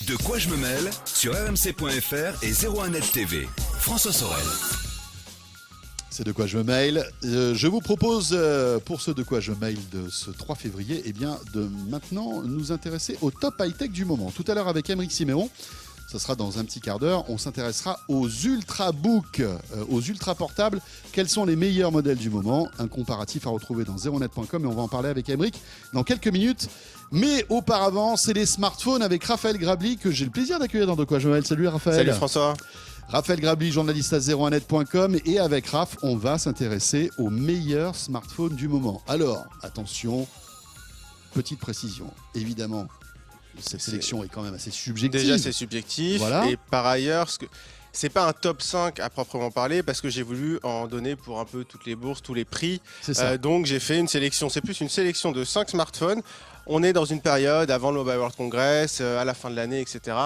De quoi je me mêle sur rmc.fr et 01net TV. François Sorel. C'est De quoi je me mail. Je vous propose, pour ce De quoi je mail de ce 3 février, de maintenant nous intéresser au top high-tech du moment. Tout à l'heure avec Aymeric Siméon, ça sera dans un petit quart d'heure, on s'intéressera aux ultrabooks, aux ultra-portables. Quels sont les meilleurs modèles du moment? Un comparatif à retrouver dans 01net.com et on va en parler avec Aymeric dans quelques minutes. Mais auparavant, c'est les smartphones avec Raphaël Grabli que j'ai le plaisir d'accueillir dans De quoi je me mail. Salut Raphaël. Salut François. Raphaël Grabli, journaliste à 01net.com, et avec Raph, on va s'intéresser aux meilleurs smartphones du moment. Alors, attention, petite précision, évidemment, cette sélection est quand même assez subjective. Déjà, c'est subjectif, voilà. Et par ailleurs, c'est pas un top 5 à proprement parler, parce que j'ai voulu en donner pour un peu toutes les bourses, tous les prix. C'est ça. Donc j'ai fait une sélection, c'est plus une sélection de 5 smartphones. On est dans une période avant le Mobile World Congress, à la fin de l'année, etc.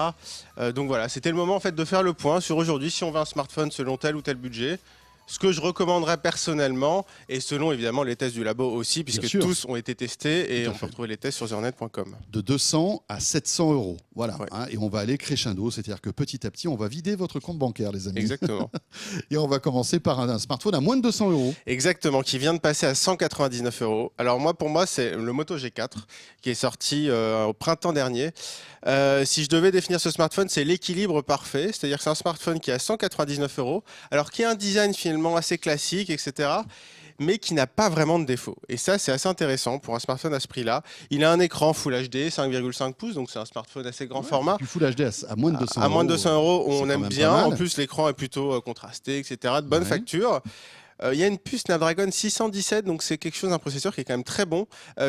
Donc voilà, c'était le moment en fait de faire le point sur aujourd'hui si on veut un smartphone selon tel ou tel budget. Ce que je recommanderais personnellement, et selon évidemment les tests du labo aussi, puisque tous ont été testés et on peut retrouver les tests sur zernet.com. De 200 à 700 €. Voilà. Ouais. Et on va aller crescendo, c'est-à-dire que petit à petit, on va vider votre compte bancaire, les amis. Exactement. Et on va commencer par un smartphone à moins de 200 €. Exactement, qui vient de passer à 199 €. Alors pour moi, c'est le Moto G4 qui est sorti au printemps dernier. Si je devais définir ce smartphone, c'est l'équilibre parfait, c'est-à-dire que c'est un smartphone qui est à 199 €, alors qui a un design finalement assez classique, etc., mais qui n'a pas vraiment de défaut. Et ça, c'est assez intéressant pour un smartphone à ce prix-là. Il a un écran Full HD, 5,5 pouces, donc c'est un smartphone assez grand format. Du Full HD à moins de 200 €. À moins de 200 €, on aime bien. En plus, plus, l'écran est plutôt contrasté, etc., de bonne facture. Il y a une puce Snapdragon 617, donc c'est quelque chose, un processeur qui est quand même très bon,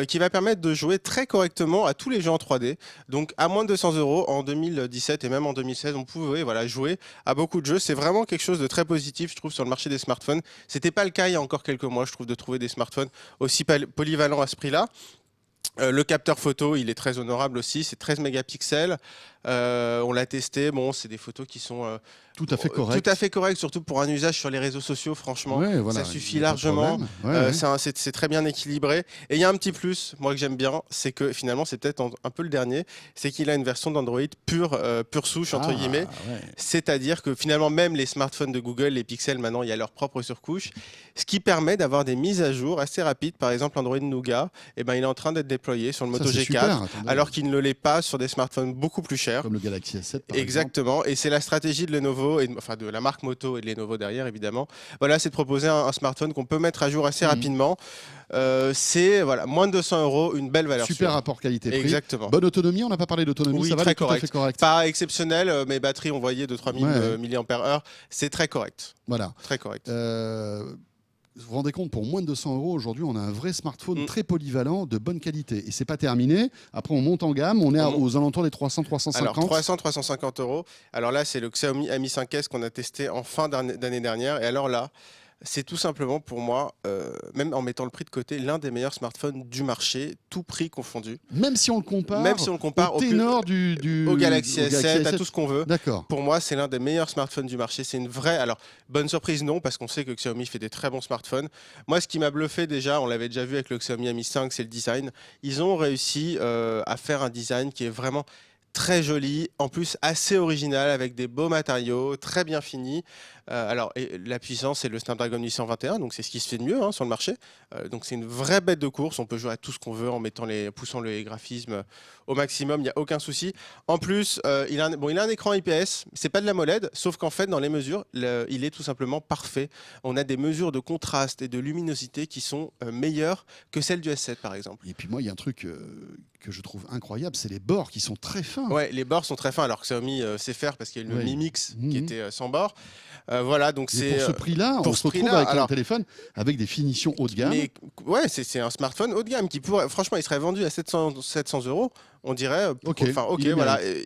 qui va permettre de jouer très correctement à tous les jeux en 3D. Donc à moins de 200 € en 2017 et même en 2016, on pouvait jouer à beaucoup de jeux. C'est vraiment quelque chose de très positif, je trouve, sur le marché des smartphones. C'était pas le cas il y a encore quelques mois, je trouve, de trouver des smartphones aussi polyvalents à ce prix-là. Le capteur photo, il est très honorable aussi, c'est 13 mégapixels. On l'a testé, bon, c'est des photos qui sont tout à fait correctes. Tout à fait correct, surtout pour un usage sur les réseaux sociaux, franchement. Ouais, voilà, ça suffit largement. C'est très bien équilibré. Et il y a un petit plus, moi que j'aime bien, c'est que finalement, c'est peut-être un peu le dernier, c'est qu'il a une version d'Android pure souche, entre guillemets. Ouais. C'est-à-dire que finalement, même les smartphones de Google, les Pixels, maintenant, il y a leur propre surcouche, ce qui permet d'avoir des mises à jour assez rapides. Par exemple, Android Nougat, il est en train d'être déployé sur le Moto G4, alors qu'il ne l'est pas sur des smartphones beaucoup plus chers. Comme le Galaxy S7, par Exactement, et c'est la stratégie de Lenovo, enfin de la marque Moto et de Lenovo derrière, évidemment. Voilà, c'est de proposer un smartphone qu'on peut mettre à jour assez rapidement. C'est moins de 200 €, une belle valeur. Super rapport qualité-prix. Exactement. Bonne autonomie, on n'a pas parlé d'autonomie, oui, ça va, très tout à fait correct. Pas exceptionnel, mes batteries, on voyait de 3000 mAh, c'est très correct. Voilà. Très correct. Vous vous rendez compte, pour moins de 200 € aujourd'hui, on a un vrai smartphone très polyvalent, de bonne qualité. Et c'est pas terminé. Après, on monte en gamme. On est aux alentours des 300-350. Alors 300-350 €. Alors là, c'est le Xiaomi Mi 5S qu'on a testé en fin d'année dernière. Et alors là, c'est tout simplement pour moi, même en mettant le prix de côté, l'un des meilleurs smartphones du marché, tout prix confondu. Même si on le compare, au ténor au Galaxy S7, à tout ce qu'on veut. D'accord. Pour moi, c'est l'un des meilleurs smartphones du marché. C'est une vraie... Alors, bonne surprise, non, parce qu'on sait que Xiaomi fait des très bons smartphones. Moi, ce qui m'a bluffé déjà, on l'avait déjà vu avec le Xiaomi Mi 5, c'est le design. Ils ont réussi à faire un design qui est vraiment très joli, en plus assez original, avec des beaux matériaux, très bien finis. La puissance, c'est le Snapdragon 821, donc c'est ce qui se fait de mieux sur le marché. Donc c'est une vraie bête de course, on peut jouer à tout ce qu'on veut en poussant les graphismes au maximum, il n'y a aucun souci. En plus, il a un écran IPS, c'est pas de la MOLED, sauf qu'en fait, dans les mesures, il est tout simplement parfait. On a des mesures de contraste et de luminosité qui sont meilleures que celles du S7, par exemple. Et puis moi, il y a un truc que je trouve incroyable, c'est les bords qui sont très fins. Ouais, les bords sont très fins, alors que Xiaomi sait faire parce qu'il y a le Mi Mix qui était sans bord. Voilà, donc c'est pour ce prix-là, on se retrouve avec un téléphone avec des finitions haut de gamme. Mais ouais, c'est un smartphone haut de gamme qui pourrait, franchement, il serait vendu à 700 €. On dirait,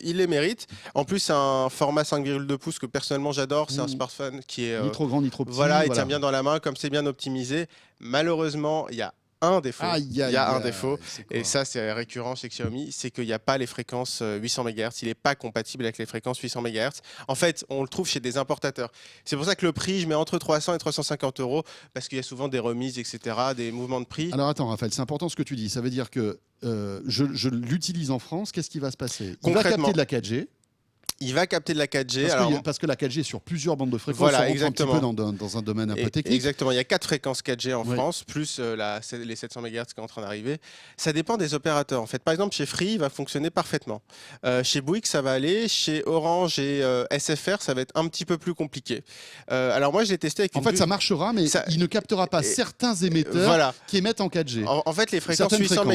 il les mérite. En plus, c'est un format 5,2 pouces que personnellement j'adore. C'est un smartphone qui est ni trop grand ni trop petit. Voilà, il tient bien dans la main, comme c'est bien optimisé. Malheureusement, il y a un défaut. Il y a un défaut, et ça c'est récurrent chez Xiaomi, c'est qu'il n'y a pas les fréquences 800 MHz, il n'est pas compatible avec les fréquences 800 MHz. En fait, on le trouve chez des importateurs. C'est pour ça que le prix, je mets entre 300 et 350 €, parce qu'il y a souvent des remises, etc., des mouvements de prix. Alors attends Raphaël, c'est important ce que tu dis, ça veut dire que je l'utilise en France, qu'est-ce qui va se passer? Il va Concrètement, capter de la 4G. Il va capter de la 4G. Parce que la 4G est sur plusieurs bandes de fréquences. Voilà, on rentre exactement. un petit peu dans un domaine un peu technique. Exactement. Il y a 4 fréquences 4G en France, plus les 700 MHz qui sont en train d'arriver. Ça dépend des opérateurs. En fait, par exemple, chez Free, il va fonctionner parfaitement. Chez Bouygues, ça va aller. Chez Orange et SFR, ça va être un petit peu plus compliqué. Alors moi, je l'ai testé avec. En fait, ça marchera, mais il ne captera pas certains émetteurs qui émettent en 4G. En fait, les fréquences 800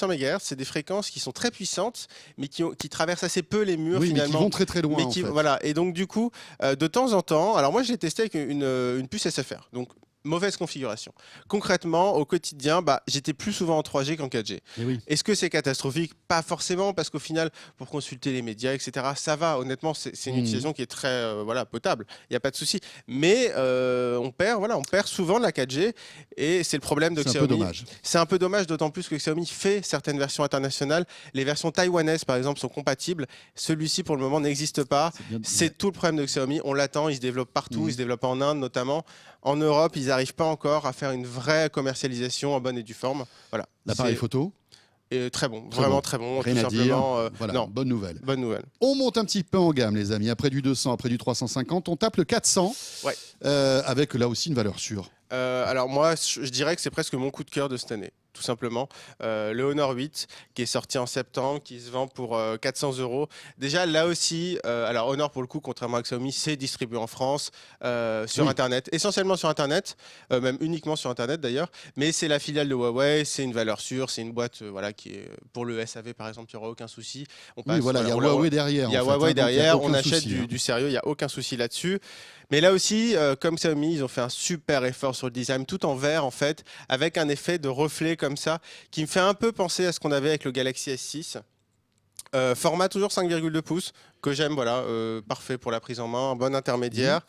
MHz, c'est des fréquences qui sont très puissantes, mais qui traversent assez peu les murs finalement. Mais qui vont très très loin. Voilà. Et donc du coup, de temps en temps, alors moi je l'ai testé avec une puce SFR. Donc mauvaise configuration. Concrètement, au quotidien, j'étais plus souvent en 3G qu'en 4G. Est-ce que c'est catastrophique? Pas forcément, parce qu'au final, pour consulter les médias, etc., ça va. Honnêtement, c'est une utilisation qui est très potable. Il n'y a pas de souci. Mais on perd souvent de la 4G, et c'est le problème de Xiaomi. C'est un peu dommage. C'est un peu dommage, d'autant plus que Xiaomi fait certaines versions internationales. Les versions taïwanaises, par exemple, sont compatibles. Celui-ci, pour le moment, n'existe pas. C'est tout le problème de Xiaomi. On l'attend, il se développe partout. Il se développe en Inde, notamment. En Europe, ils n'arrivent pas encore à faire une vraie commercialisation en bonne et due forme. Voilà. L'appareil photo très bon, vraiment très bon. Rien tout à simplement, dire. Voilà, non. bonne nouvelle. Bonne nouvelle. On monte un petit peu en gamme, les amis. Après du 200, après du 350, on tape le 400, avec là aussi une valeur sûre. Alors moi, je dirais que c'est presque mon coup de cœur de cette année, tout simplement. Le Honor 8, qui est sorti en septembre, qui se vend pour 400 €. Déjà, là aussi, alors Honor, pour le coup, contrairement à Xiaomi, c'est distribué en France, sur Internet, essentiellement sur Internet, même uniquement sur Internet d'ailleurs, mais c'est la filiale de Huawei, c'est une valeur sûre, c'est une boîte qui est, pour le SAV par exemple, il n'y aura aucun souci. Il y a Huawei derrière. Il y a Huawei derrière, on achète du sérieux, il n'y a aucun souci là-dessus. Mais là aussi, comme Xiaomi, ils ont fait un super effort sur le design, tout en vert en fait, avec un effet de reflet comme ça, qui me fait un peu penser à ce qu'on avait avec le Galaxy S6. Format toujours 5,2 pouces, que j'aime, parfait pour la prise en main, un bon intermédiaire.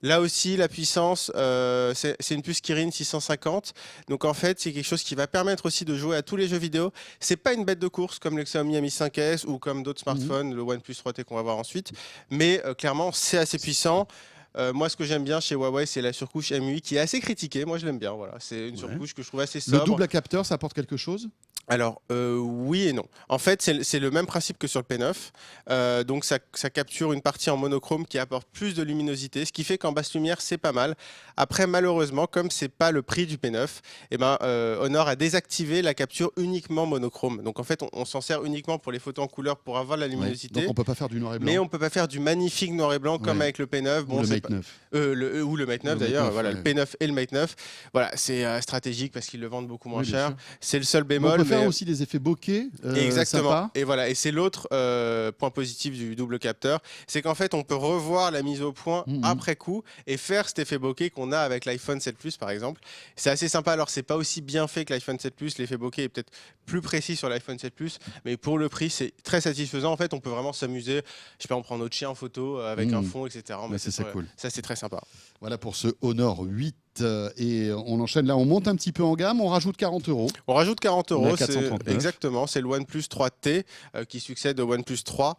Là aussi, la puissance, c'est une puce Kirin 650. Donc en fait, c'est quelque chose qui va permettre aussi de jouer à tous les jeux vidéo. C'est pas une bête de course comme le Xiaomi Mi 5S ou comme d'autres smartphones, le OnePlus 3T qu'on va voir ensuite. Mais clairement, c'est assez puissant. Moi, ce que j'aime bien chez Huawei, c'est la surcouche MUI qui est assez critiquée. Moi, je l'aime bien. Voilà. C'est une surcouche que je trouve assez sobre. Le double capteur, ça apporte quelque chose? Alors, oui et non. En fait, c'est le même principe que sur le P9. Donc, ça capture une partie en monochrome qui apporte plus de luminosité, ce qui fait qu'en basse lumière, c'est pas mal. Après, malheureusement, comme c'est pas le prix du P9, Honor a désactivé la capture uniquement monochrome. Donc, en fait, on s'en sert uniquement pour les photos en couleur pour avoir la luminosité. Donc, on peut pas faire du noir et blanc. Mais on peut pas faire du magnifique noir et blanc comme avec le P9. Bon, le Mate 9. Ou le Mate 9 d'ailleurs. Voilà, le P9 et le Mate 9. Voilà, c'est stratégique parce qu'ils le vendent beaucoup moins cher. C'est le seul bémol. Aussi des effets bokeh. Exactement. Sympa. Et voilà, et c'est l'autre point positif du double capteur, c'est qu'en fait on peut revoir la mise au point après coup et faire cet effet bokeh qu'on a avec l'iPhone 7 Plus par exemple. C'est assez sympa. Alors c'est pas aussi bien fait que l'iPhone 7 Plus, l'effet bokeh est peut-être plus précis sur l'iPhone 7 Plus, mais pour le prix c'est très satisfaisant. En fait on peut vraiment s'amuser. Je sais pas, on prend notre chien en photo avec un fond, etc. Mais c'est cool. Ça c'est très sympa. Voilà pour ce Honor 8. Et on enchaîne là, on monte un petit peu en gamme, on rajoute 40 €. On rajoute 40 €, exactement, c'est le OnePlus 3T qui succède au OnePlus 3.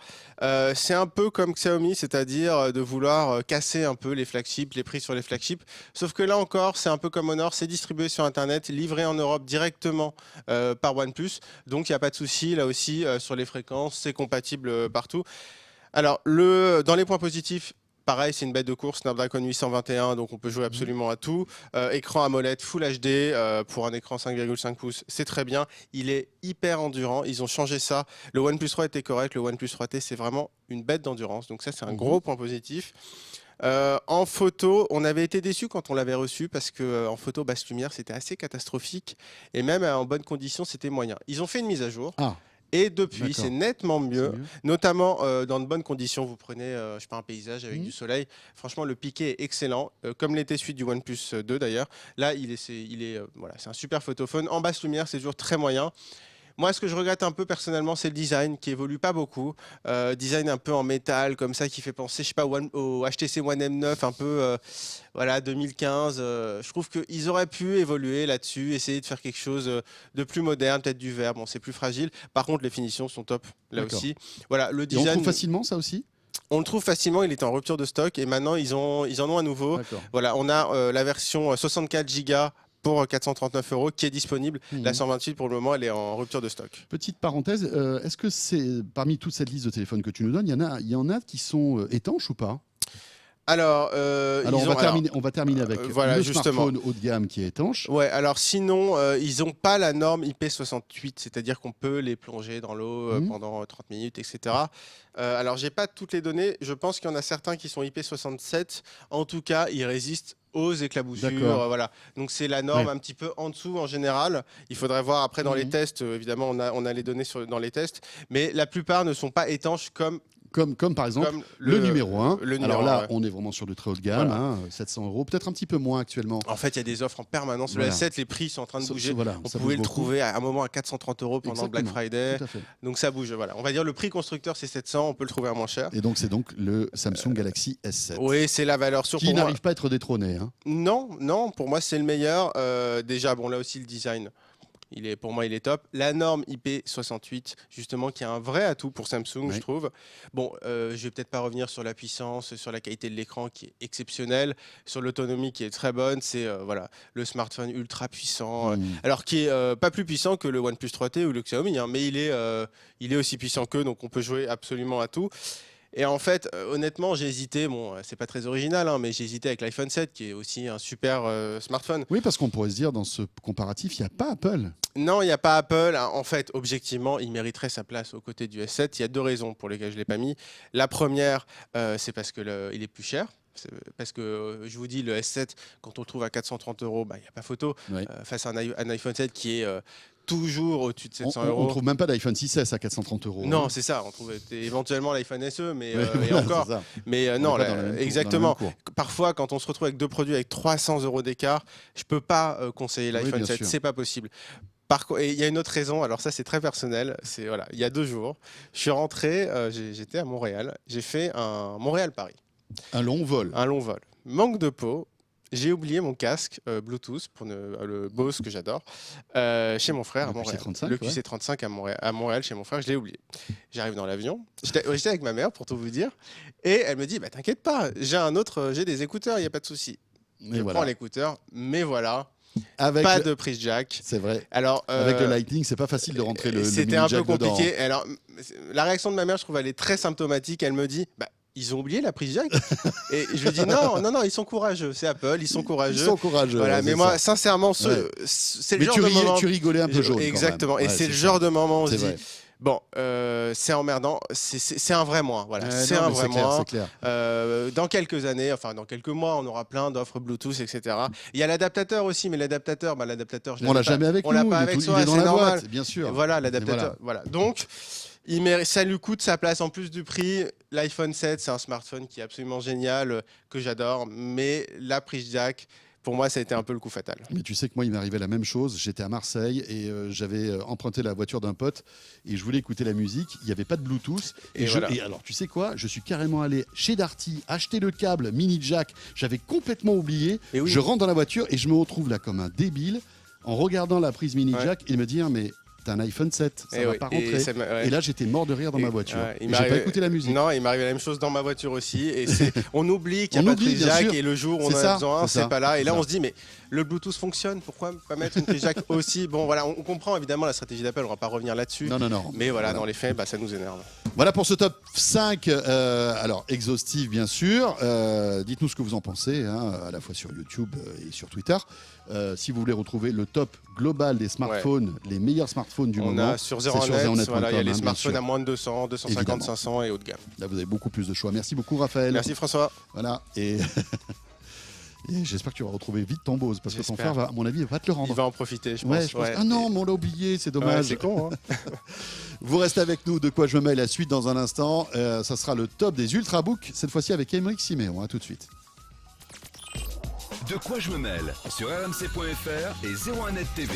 C'est un peu comme Xiaomi, c'est-à-dire de vouloir casser un peu les flagships, les prix sur les flagships. Sauf que là encore, c'est un peu comme Honor, c'est distribué sur Internet, livré en Europe directement par OnePlus. Donc il n'y a pas de souci, là aussi, sur les fréquences, c'est compatible partout. Alors, dans les points positifs, pareil, c'est une bête de course, Snapdragon 821, donc on peut jouer absolument à tout. Écran AMOLED Full HD pour un écran 5,5 pouces, c'est très bien. Il est hyper endurant, ils ont changé ça. Le OnePlus 3 était correct, le OnePlus 3T, c'est vraiment une bête d'endurance. Donc ça, c'est un gros point positif. En photo, on avait été déçus quand on l'avait reçu parce que en photo basse lumière, c'était assez catastrophique. Et même en bonne condition, c'était moyen. Ils ont fait une mise à jour. Et depuis, c'est nettement mieux, notamment dans de bonnes conditions. Vous prenez je sais pas, un paysage avec du soleil. Franchement, le piqué est excellent, comme l'était celui du OnePlus 2 d'ailleurs. Là, c'est un super photophone. En basse lumière, c'est toujours très moyen. Moi, ce que je regrette un peu personnellement, c'est le design qui évolue pas beaucoup. Design un peu en métal, comme ça, qui fait penser, je sais pas, au HTC One M9, un peu, 2015. Je trouve qu'ils auraient pu évoluer là-dessus, essayer de faire quelque chose de plus moderne, peut-être du verre. Bon, c'est plus fragile. Par contre, les finitions sont top, là aussi. Voilà, le design. Et on trouve facilement ça aussi ? On le trouve facilement, il est en rupture de stock et maintenant ils en ont à nouveau. Voilà, on a la version 64 Go pour 439 € qui est disponible. La 128 pour le moment, elle est en rupture de stock. Petite parenthèse, est-ce que c'est parmi toute cette liste de téléphones que tu nous donnes, il y en a qui sont étanches ou pas? Alors, on va terminer avec voilà, le justement. smartphone haut de gamme qui est étanche. Ouais, alors sinon, ils n'ont pas la norme IP68, c'est-à-dire qu'on peut les plonger dans l'eau pendant 30 minutes, etc. Alors, j'ai pas toutes les données. Je pense qu'il y en a certains qui sont IP67. En tout cas, ils résistent aux éclaboussures. Voilà. Donc, c'est la norme un petit peu en dessous en général. Il faudrait voir après dans les tests. Évidemment, on a les données dans les tests. Mais la plupart ne sont pas étanches Comme par exemple le numéro 1. Alors là, on est vraiment sur du très haut de gamme, Voilà. 700 €, peut-être un petit peu moins actuellement. En fait, il y a des offres en permanence. Voilà. Le S7, les prix sont en train de bouger. Voilà, On ça pouvait bouge le beaucoup. trouver à un moment à 430 € pendant le Black Exactement, Friday. tout à fait. Donc ça bouge. Voilà. On va dire le prix constructeur, c'est 700. On peut le trouver à moins cher. Et donc, c'est donc le Samsung Galaxy S7. Oui, c'est la valeur sûre Qui pour moi. n'arrive pas à être détrôné. Hein. Non, pour moi, c'est le meilleur. Déjà, bon, là aussi, le design. Pour moi, il est top. La norme IP68, justement, qui a un vrai atout pour Samsung, je trouve. Bon, je vais peut-être pas revenir sur la puissance, sur la qualité de l'écran qui est exceptionnelle, sur l'autonomie qui est très bonne. C'est voilà, le smartphone ultra puissant, alors qui est pas plus puissant que le OnePlus 3T ou le Xiaomi, hein, mais il est aussi puissant qu'eux, donc on peut jouer absolument à tout. Et en fait, honnêtement, j'ai hésité. Bon, c'est pas très original, hein, mais j'ai hésité avec l'iPhone 7, qui est aussi un super smartphone. Oui, parce qu'on pourrait se dire, dans ce comparatif, il n'y a pas Apple. Non, il n'y a pas Apple. En fait, objectivement, il mériterait sa place aux côtés du S7. Il y a deux raisons pour lesquelles je ne l'ai pas mis. La première, c'est parce qu'il est plus cher. Parce que je vous dis, le S7, quand on le trouve à 430 €, il n'y a pas photo. Face à un iPhone 7 qui est toujours au-dessus de 700 €. On ne trouve même pas d'iPhone 6S à 430 €. Non, c'est ça. On trouve éventuellement l'iPhone SE, mais et voilà, encore. c'est ça. Mais non, exactement. Cours. Parfois, quand on se retrouve avec deux produits avec 300 € d'écart, je peux pas conseiller l'iPhone 7. C'est pas possible. Et il y a une autre raison, alors ça c'est très personnel, voilà, il y a 2 jours, je suis rentré, j'étais à Montréal, j'ai fait un Montréal-Paris. Un long vol. Un long vol. Manque de peau, j'ai oublié mon casque Bluetooth, le Bose que j'adore, chez mon frère à Montréal. QC35, le QC35 à Montréal, chez mon frère, je l'ai oublié. J'arrive dans l'avion, j'étais avec ma mère pour tout vous dire, et elle me dit, t'inquiète pas, j'ai des écouteurs, il n'y a pas de souci. Je prends l'écouteur, mais voilà. Pas de prise jack. C'est vrai. Alors, avec le Lightning, c'est pas facile de rentrer le c'était mini un jack peu compliqué. dedans. Alors, la réaction de ma mère, je trouve, elle est très symptomatique. Elle me dit, ils ont oublié la prise jack. Et je lui dis non, ils sont courageux. C'est Apple, ils sont courageux. Ils sont courageux. Voilà, mais moi, sincèrement, c'est le genre de moment. Tu rigolais un peu jaune. Exactement. Et c'est le genre de moment où on se dit. Bon, c'est emmerdant, c'est un vrai moins. Voilà, c'est un vrai moins. Dans quelques années, enfin dans quelques mois, on aura plein d'offres Bluetooth, etc. Il y a l'adaptateur aussi, mais l'adaptateur, on l'a jamais avec nous. On l'a pas avec soi, il est dans c'est la normal. boîte, bien sûr. Et voilà, l'adaptateur. Voilà. Donc, ça lui coûte sa place en plus du prix. L'iPhone 7, c'est un smartphone qui est absolument génial, que j'adore, mais la prise jack. Pour moi, ça a été un peu le coup fatal. Mais tu sais que moi, il m'arrivait la même chose. J'étais à Marseille et j'avais emprunté la voiture d'un pote et je voulais écouter la musique. Il n'y avait pas de Bluetooth. Et alors, tu sais quoi? Je suis carrément allé chez Darty acheter le câble mini jack. J'avais complètement oublié. Je rentre dans la voiture et je me retrouve là comme un débile en regardant la prise mini jack et me dire mais t'as un iPhone 7, ça va pas rentrer. Et là, j'étais mort de rire dans ma voiture. Et j'ai pas écouté la musique. Non, il m'arrive la même chose dans ma voiture aussi. Et on oublie qu'il n'y a pas de prise jack et le jour où on en a besoin, c'est pas là. Et là, on se dit, mais le Bluetooth fonctionne, pourquoi pas mettre une prise jack aussi? Bon, voilà, on comprend évidemment la stratégie d'Apple, on va pas revenir là-dessus. Non. Mais voilà, dans les faits, ça nous énerve. Voilà pour ce top 5, alors exhaustif bien sûr. Dites-nous ce que vous en pensez, à la fois sur YouTube et sur Twitter. Si vous voulez retrouver le top global des smartphones, les meilleurs smartphones du moment, on a sur 0net, voilà, il y a les smartphones à moins de 200, 250, évidemment. 500 et haut de gamme. Là, vous avez beaucoup plus de choix. Merci beaucoup, Raphaël. Merci, François. Voilà, et j'espère que tu vas retrouver vite ton Bose, parce que ton frère, à mon avis, va te le rendre. Il va en profiter, je pense. Ah non, mais on l'a oublié, c'est dommage. C'est con, hein. Vous restez avec nous, de quoi je me mêle la suite dans un instant. Ça sera le top des Ultrabooks, cette fois-ci avec Aymeric Siméon. À tout de suite. De quoi je me mêle sur rmc.fr et 01net TV.